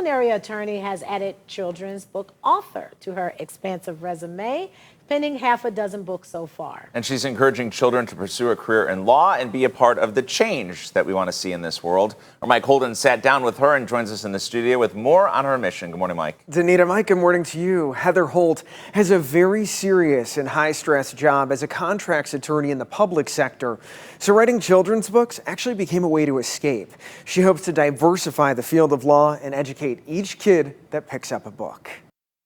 culinary attorney has added children's book author to her expansive resume, penning half a dozen books so far. And she's encouraging children to pursue a career in law and be a part of the change that we want to see in this world. Our Mike Holden sat down with her and joins us in the studio with more on her mission. Good morning, Mike. Danita, Mike, good morning to you. Heather Holt has a very serious and high-stress job as a contracts attorney in the public sector. So writing children's books actually became a way to escape. She hopes to diversify the field of law and educate each kid that picks up a book.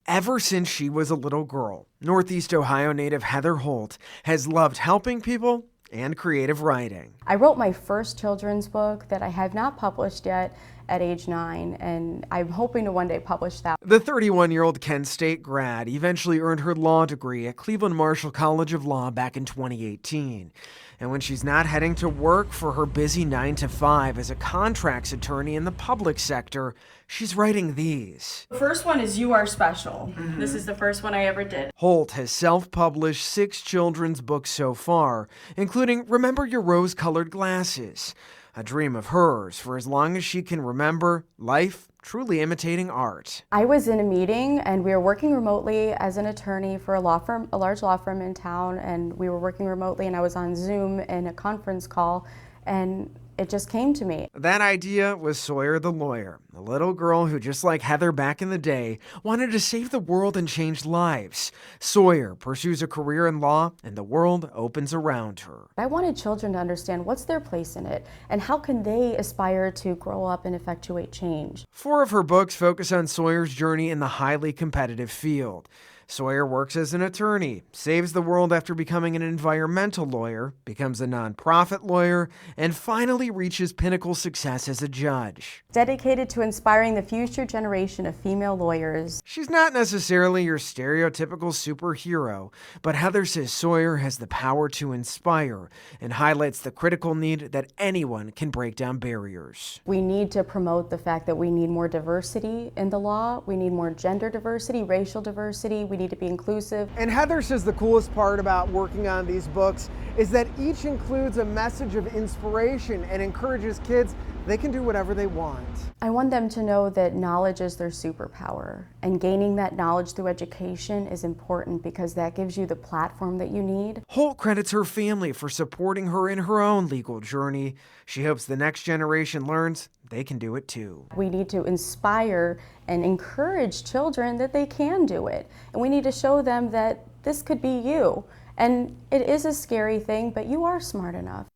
Ever since she was a little girl, Northeast Ohio native Heather Holt has loved helping people and creative writing. I wrote my first children's book that I have not published yet at age 9, and I'm hoping to one day publish that. The 31-year-old Kent State grad eventually earned her law degree at Cleveland Marshall College of Law back in 2018. And when she's not heading to work for her busy 9 to 5 as a contracts attorney in the public sector, she's writing these. The first one is You Are Special. This is the first one I ever did. Holt has self-published 6 children's books so far, including Remember Your Rose-Colored Glasses, a dream of hers for as long as she can remember, life truly imitating art. I was in a meeting and we were working remotely as an attorney for a law firm, a large law firm in town, and we were working remotely and I was on Zoom in a conference call and it just came to me. That idea was Sawyer the lawyer, a little girl who, just like Heather back in the day, wanted to save the world and change lives. Sawyer pursues a career in law and the world opens around her. I wanted children to understand what's their place in it and how can they aspire to grow up and effectuate change. 4 of her books focus on Sawyer's journey in the highly competitive field. Sawyer works as an attorney, saves the world after becoming an environmental lawyer, becomes a nonprofit lawyer, and finally reaches pinnacle success as a judge. Dedicated to inspiring the future generation of female lawyers. She's not necessarily your stereotypical superhero, but Heather says Sawyer has the power to inspire and highlights the critical need that anyone can break down barriers. We need to promote the fact that we need more diversity in the law. We need more gender diversity, racial diversity. We need to be inclusive. And Heather says the coolest part about working on these books is that each includes a message of inspiration and encourages kids they can do whatever they want. I want them to know that knowledge is their superpower, and gaining that knowledge through education is important because that gives you the platform that you need. Holt credits her family for supporting her in her own legal journey. She hopes the next generation learns they can do it too. We need to inspire and encourage children that they can do it. And we need to show them that this could be you. And it is a scary thing, but you are smart enough.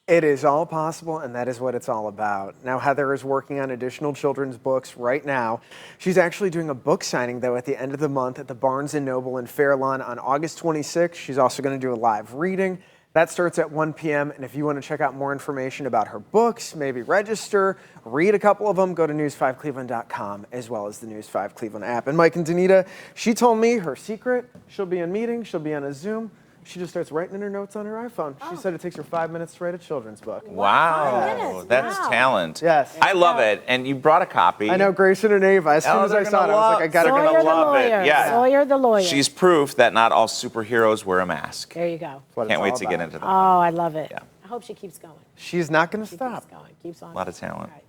It is all possible, and that is what it's all about. Now, Heather is working on additional children's books right now. She's actually doing a book signing, though, at the end of the month at the Barnes & Noble in Fairlawn on August 26th. She's also going to do a live reading. That starts at 1 p.m., and if you want to check out more information about her books, maybe register, read a couple of them, go to news5cleveland.com, as well as the News 5 Cleveland app. And Mike and Danita, she told me her secret, she'll be in meetings, she'll be on a Zoom. She just starts writing in her notes on her iPhone. She said it takes her 5 minutes to write a children's book. Wow, that's talent. Yes. I love it. And you brought a copy. I know, Grayson and Ava, as soon as I saw it, I was like, I gotta Sawyer go. the lawyer. Yeah. Sawyer the lawyer. She's proof that not all superheroes wear a mask. There you go. Can't wait to get into that. Oh, I love it. Yeah. I hope she keeps going. She's not gonna She stop. keeps going. Keeps on. A lot of talent. Right.